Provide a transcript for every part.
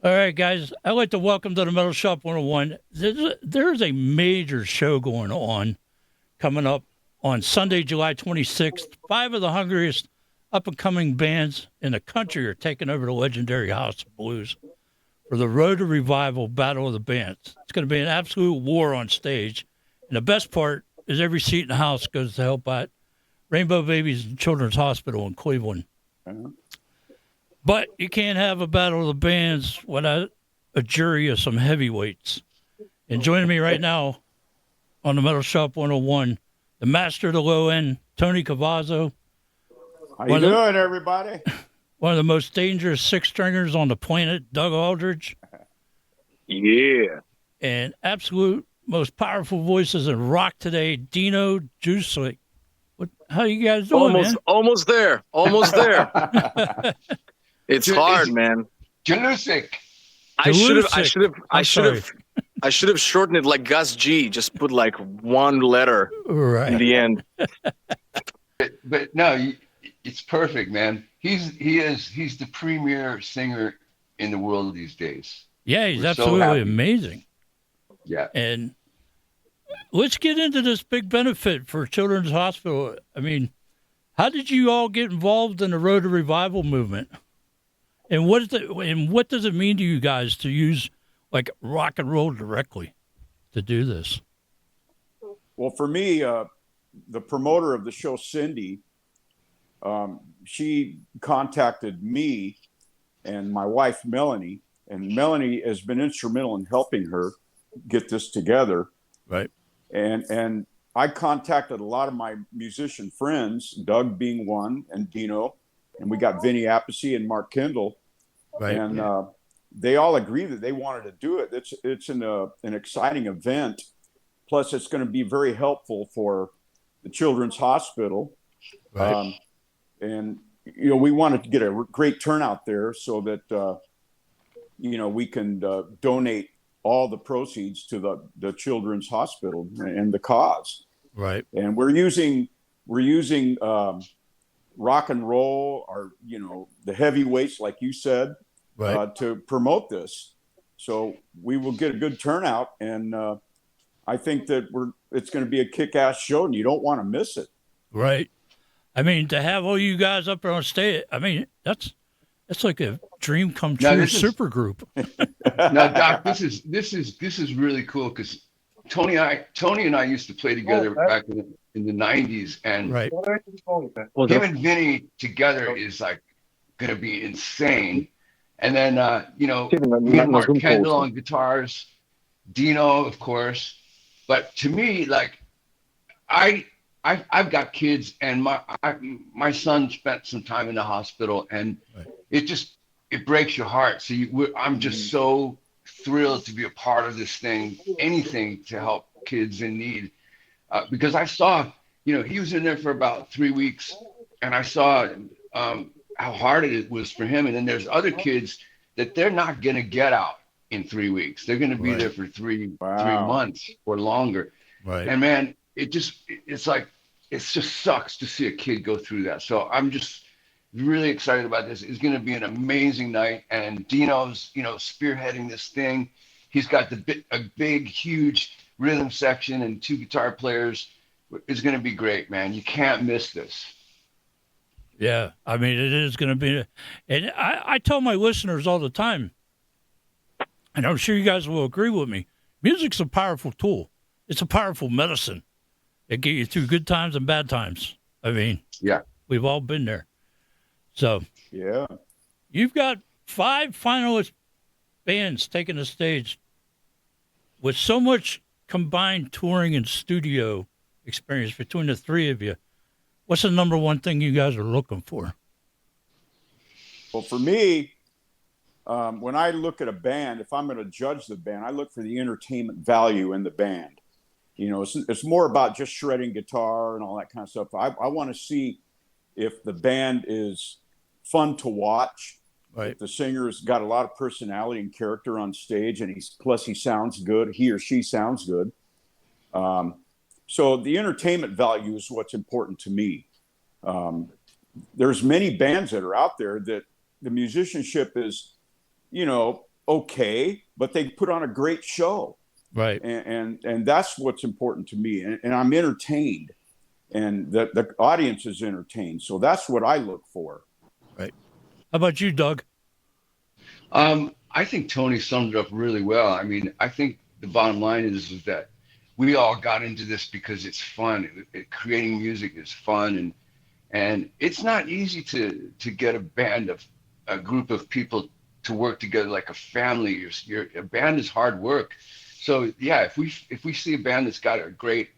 All right, guys. I'd like to welcome to the Metal Shop 101. There's a major show going on coming up on Sunday, July 26th. Five of the hungriest up-and-coming bands in the country are taking over the legendary House of Blues for the Road to Revival Battle of the Bands. It's going to be an absolute war on stage. And the best part is every seat in the house goes to help out Rainbow Babies and Children's Hospital in Cleveland. But you can't have a Battle of the Bands without a jury of some heavyweights. And joining me right now on the Metal Shop 101, the master of the low end, Tony Cavazo. How you doing, everybody? One of the most dangerous six-stringers on the planet, Doug Aldrich. Yeah. And absolute most powerful voices in rock today, Dino Jelusick. How you guys doing, man? Almost there. It's hard, man. Jelusick. I should have shortened it like Gus G. Just put like one letter in the end. But no, it's perfect, man. He's the premier singer in the world these days. Yeah, he's absolutely amazing. Yeah. And let's get into this big benefit for Children's Hospital. I mean, how did you all get involved in the Road to Revival movement? And what does it mean to you guys to use like rock and roll directly to do this? Well, for me, the promoter of the show, Cindy, she contacted me and my wife, Melanie, and Melanie has been instrumental in helping her get this together. Right. And I contacted a lot of my musician friends, Doug being one, and Dino, and we got Vinny Appice and Mark Kendall. Right. And they all agree that they wanted to do it. It's an exciting event. Plus, it's going to be very helpful for the Children's Hospital. Right. And, we wanted to get a great turnout there so that, we can donate all the proceeds to the Children's Hospital and the cause. Right. And we're using rock and roll, or the heavyweights, like you said, right, to promote this. So we will get a good turnout, and I think that it's going to be a kick-ass show, and you don't want to miss it. Right. I mean, to have all you guys up there on stage, I mean, that's like a dream come true super group. Now, Doc, this is really cool because Tony and I used to play together back in the 90s, and right. Him and Vinny together is like gonna be insane. And then me and Mark Kendall on guitars, Dino, of course. But to me, like I've got kids, and my son spent some time in the hospital, and it breaks your heart. So I'm just so thrilled to be a part of this thing, anything to help kids in need. Because I saw, he was in there for about 3 weeks, and I saw how hard it was for him. And then there's other kids that they're not going to get out in 3 weeks. They're going to be there for three months or longer. Right. And man, it just sucks to see a kid go through that. So I'm just really excited about this. It's going to be an amazing night. And Dino's, spearheading this thing. He's got a big, huge rhythm section and 2 guitar players. It's going to be great, man. You can't miss this. Yeah, I mean, it is going to be. And I tell my listeners all the time, and I'm sure you guys will agree with me, music's a powerful tool. It's a powerful medicine. It gets you through good times and bad times. I mean, yeah, we've all been there. So, yeah, you've got 5 finalist bands taking the stage with so much combined touring and studio experience between the 3 of you. What's the number one thing you guys are looking for? Well, for me, when I look at a band, if I'm going to judge the band, I look for the entertainment value in the band. It's more about just shredding guitar and all that kind of stuff. I want to see if the band is fun to watch. Right. If the singer's got a lot of personality and character on stage, and he sounds good, he or she sounds good. So the entertainment value is what's important to me. There's many bands that are out there that the musicianship is, okay, but they put on a great show. Right. And that's what's important to me. And I'm entertained, and the audience is entertained. So that's what I look for. Right. How about you, Doug? I think Tony summed it up really well. I mean, I think the bottom line is that we all got into this because it's fun. Creating music is fun, and it's not easy to get a group of people to work together like a family. A band is hard work. So yeah, if we see a band that's got a great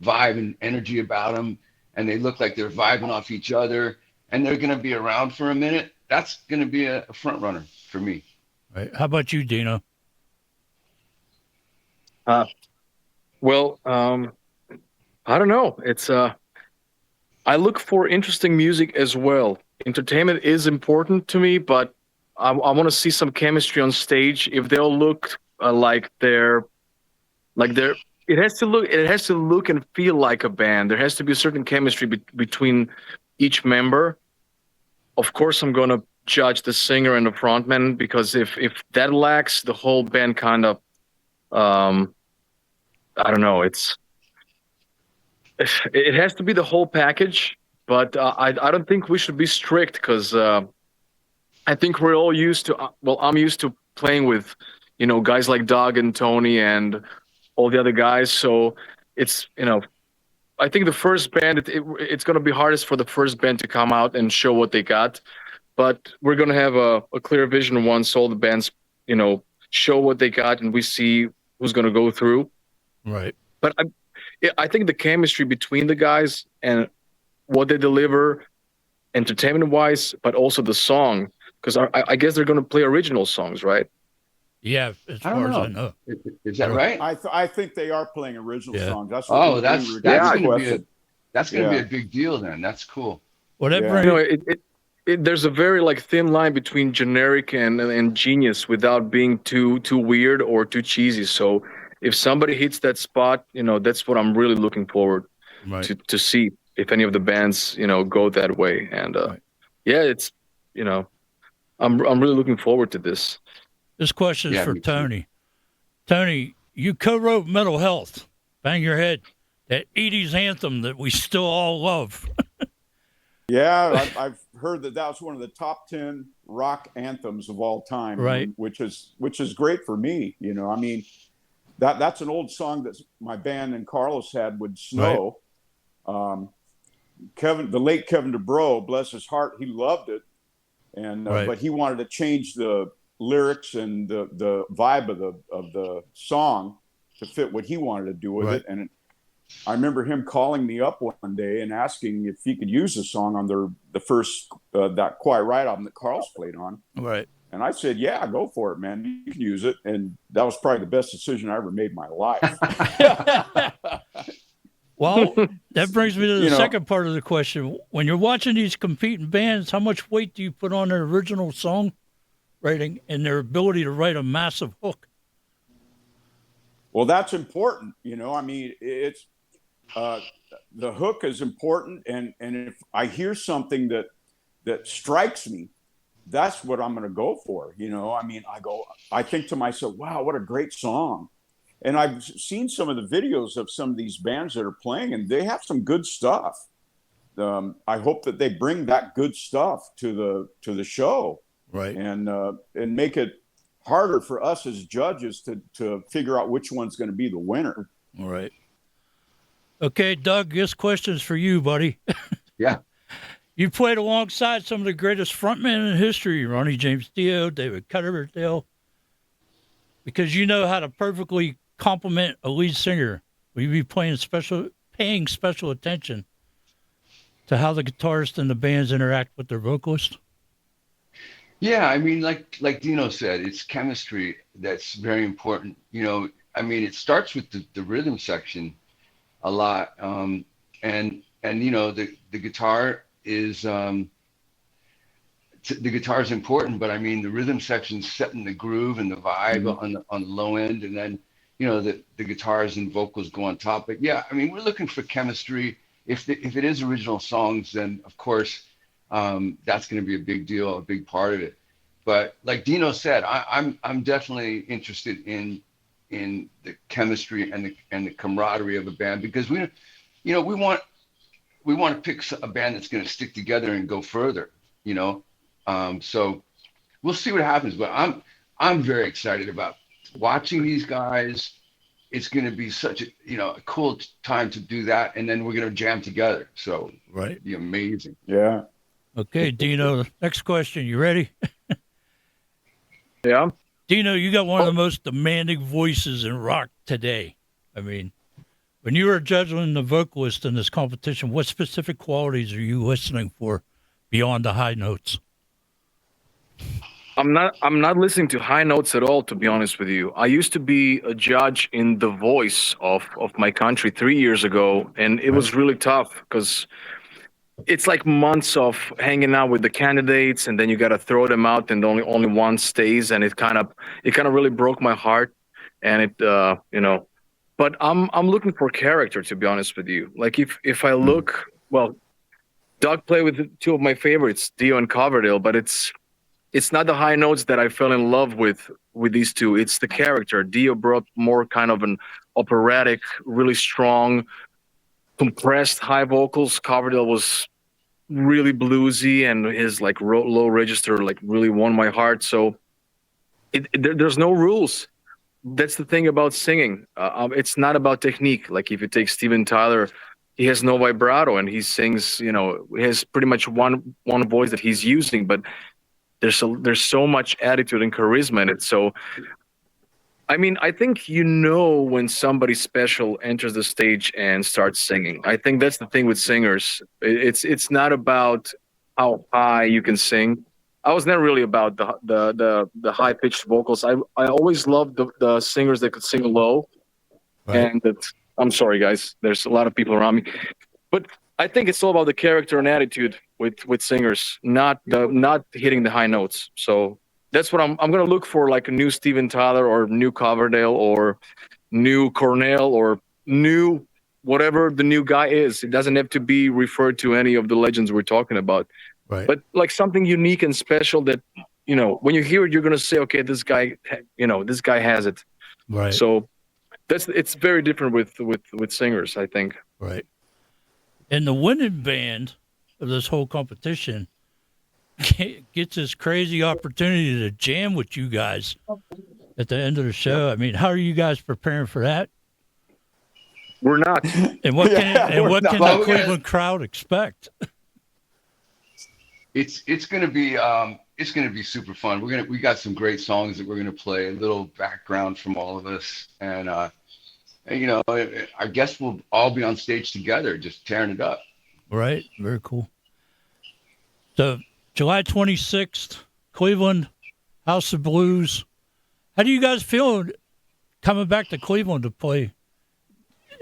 vibe and energy about them, and they look like they're vibing off each other, and they're going to be around for a minute, that's going to be a front runner for me. Right. How about you, Dino? Well, I don't know. It's I look for interesting music as well. Entertainment is important to me, but I want to see some chemistry on stage. If they'll look it has to look and feel like a band. There has to be a certain chemistry between each member. Of course, I'm going to judge the singer and the frontman, because if that lacks, the whole band kind of, I don't know. It has to be the whole package, but I don't think we should be strict, because I think we're all used to. I'm used to playing with, guys like Doug and Tony and all the other guys. So it's, I think the first band, it's going to be hardest for the first band to come out and show what they got. But we're going to have a clear vision once all the bands, show what they got and we see who's going to go through. Right. But I think the chemistry between the guys and what they deliver entertainment-wise, but also the song, because I guess they're going to play original songs, right? Yeah, as far as I know. Is that right? I think they are playing original songs. That's going to be a big deal then. That's cool. Well, that there's a very thin line between generic and genius without being too weird or too cheesy. So if somebody hits that spot, that's what I'm really looking forward to see, if any of the bands, go that way. And it's, I'm really looking forward to this. This question is for Tony. Tony, you co-wrote Mental Health, Bang Your Head, that 80s anthem that we still all love. Yeah, I've heard that was one of the top 10 rock anthems of all time, right? Which is great for me. I mean, that's an old song that my band and Carlos had with Snow. Right. The late Kevin DeBro, bless his heart, he loved it, and but he wanted to change the lyrics and the vibe of the song to fit what he wanted to do with it. And I remember him calling me up one day and asking if he could use the song on the first that Quiet Riot album that Carl's played on. Right. And I said, yeah, go for it, man. You can use it. And that was probably the best decision I ever made in my life. Well, that brings me to the second part of the question. When you're watching these competing bands, how much weight do you put on their original song writing and their ability to write a massive hook? Well, that's important. I mean, it's the hook is important. And if I hear something that strikes me, that's what I'm going to go for. I mean, I think to myself, wow, what a great song. And I've seen some of the videos of some of these bands that are playing, and they have some good stuff. I hope that they bring that good stuff to the show, right? And make it harder for us as judges to figure out which one's going to be the winner. All right. Okay, Doug, this question's for you, buddy. Yeah. You played alongside some of the greatest frontmen in history, Ronnie James Dio, David Coverdale, because you know how to perfectly compliment a lead singer. Will you be paying special attention to how the guitarist and the bands interact with their vocalist? Yeah, I mean, like Dino said, it's chemistry that's very important. I mean, it starts with the rhythm section a lot, and the guitar is the guitar is important, but I mean the rhythm section's setting the groove and the vibe on the low end, and then the guitars and vocals go on top. But yeah, I mean, we're looking for chemistry. If it is original songs, then of course that's going to be a big deal, a big part of it. But like Dino said, I'm definitely interested in the chemistry and the camaraderie of a band, because we want to pick a band that's going to stick together and go further, so we'll see what happens. But I'm very excited about watching these guys. It's going to be such a cool time to do that, and then we're going to jam together. So right, it'll be amazing. Yeah. Okay, Dino. Next question. You ready? Yeah. Dino, you got one of the most demanding voices in rock today. I mean, when you were judging the vocalist in this competition, what specific qualities are you listening for beyond the high notes? I'm not listening to high notes at all, to be honest with you. I used to be a judge in The Voice of my country 3 years ago, and it was really tough because it's like months of hanging out with the candidates, and then you got to throw them out, and only one stays, and it kind of really broke my heart, and it But I'm looking for character, to be honest with you. Like if I look, well, Doug played with two of my favorites, Dio and Coverdale, but it's not the high notes that I fell in love with these two. It's the character. Dio brought more kind of an operatic, really strong, compressed high vocals. Coverdale was really bluesy, and his like low register like really won my heart. So there's no rules. That's the thing about singing. It's not about technique. Like if you take Steven Tyler, he has no vibrato, and he sings, he has pretty much one voice that he's using, but there's so much attitude and charisma in it. So, I mean, I think when somebody special enters the stage and starts singing. I think that's the thing with singers. It's not about how high you can sing. I was never really about the high pitched vocals. I always loved the singers that could sing low. Right. And I'm sorry, guys. There's a lot of people around me, but I think it's all about the character and attitude with singers, not hitting the high notes. So that's what I'm going to look for, like a new Steven Tyler or new Coverdale or new Cornell or new whatever the new guy is. It doesn't have to be referred to any of the legends we're talking about. Right. But like something unique and special that, when you hear it, you're going to say, okay, this guy has it. Right. So it's very different with singers, I think. Right. And the winning band of this whole competition gets this crazy opportunity to jam with you guys at the end of the show. I mean, how are you guys preparing for that? We're not. And what can the Cleveland crowd expect? It's going to be super fun. We got some great songs that we're going to play. A little background from all of us, and I guess we'll all be on stage together, just tearing it up. Right. Very cool. So July 26th, Cleveland, House of Blues. How do you guys feel coming back to Cleveland to play,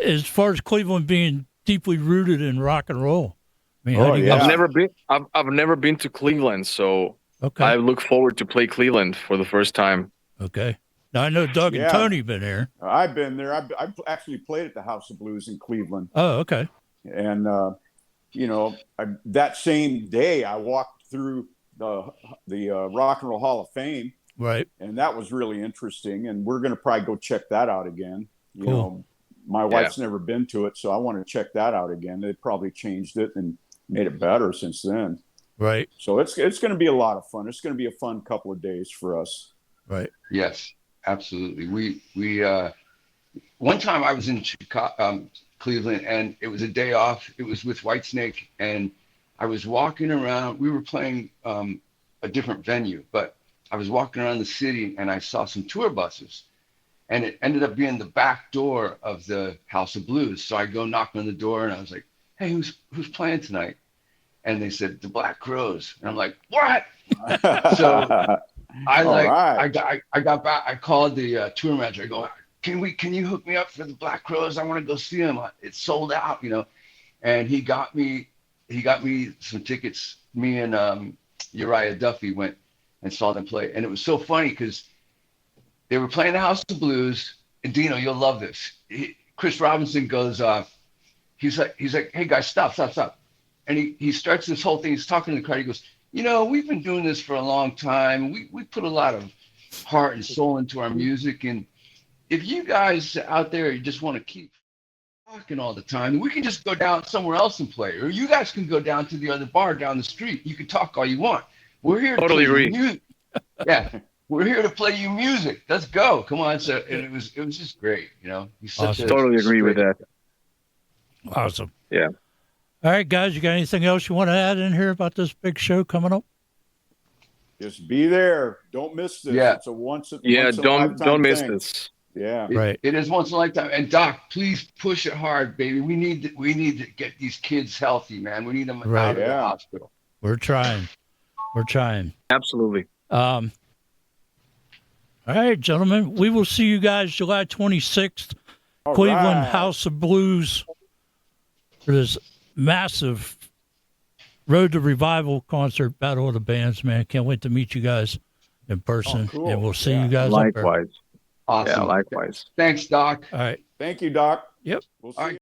as far as Cleveland being deeply rooted in rock and roll? I mean, I've never been to Cleveland, so okay. I look forward to play Cleveland for the first time. Okay. Now, I know Doug and Tony been here. I've been there. I've actually played at the House of Blues in Cleveland. Oh, okay. And, that same day I walked through the Rock and Roll Hall of Fame. Right. And that was really interesting. And we're going to probably go check that out again. Cool. My wife's never been to it, so I want to check that out again. They probably changed it and made it better since then. Right. So it's going to be a lot of fun. It's going to be a fun couple of days for us. Right. Yes. Absolutely. We one time I was in Cleveland, and it was a day off. It was with Whitesnake, and I was walking around. We were playing a different venue, but I was walking around the city, and I saw some tour buses, and it ended up being the back door of the House of Blues. So I go knock on the door, and I was like, "Hey, who's playing tonight?" And they said, "The Black Crowes," and I'm like, "What?" So I got back. I called the tour manager. I go, can you hook me up for the Black Crowes? I want to go see them. It's sold out, And he got me some tickets. Me and Uriah Duffy went and saw them play, and it was so funny because they were playing the House of Blues. And Dino, you'll love this. Chris Robinson goes, he's like, "Hey guys, stop!" And he starts this whole thing. He's talking to the crowd. He goes, you know, we've been doing this for a long time. We put a lot of heart and soul into our music. And if you guys out there just want to keep talking all the time, we can just go down somewhere else and play. Or you guys can go down to the other bar down the street. You can talk all you want. We're here to Totally play agree. music. Yeah. We're here to play you music. Let's go. Come on. So and it was just great, you know. He's such Awesome. a Totally agree with straight- that. Awesome. Yeah. All right, guys, you got anything else you want to add in here about this big show coming up? Just be there. Don't miss this. Yeah. It's a once in Yeah, a lifetime don't miss thing. this. Yeah. Right. It is once in a lifetime. And Doc, please push it hard, baby. We need to get these kids healthy, man. We need them Right. out of the Yeah. hospital. We're trying. We're trying. Absolutely. All right, gentlemen, we will see you guys July 26th, All Cleveland right. House of Blues, for this massive Road to Revival concert, Battle of the Bands, man. Can't wait to meet you guys in person, Oh, cool. and we'll see Yeah. you guys up there. Likewise. Awesome. Yeah, likewise. Thanks, Doc. All right. Thank you, Doc. Yep. We'll see All right. you.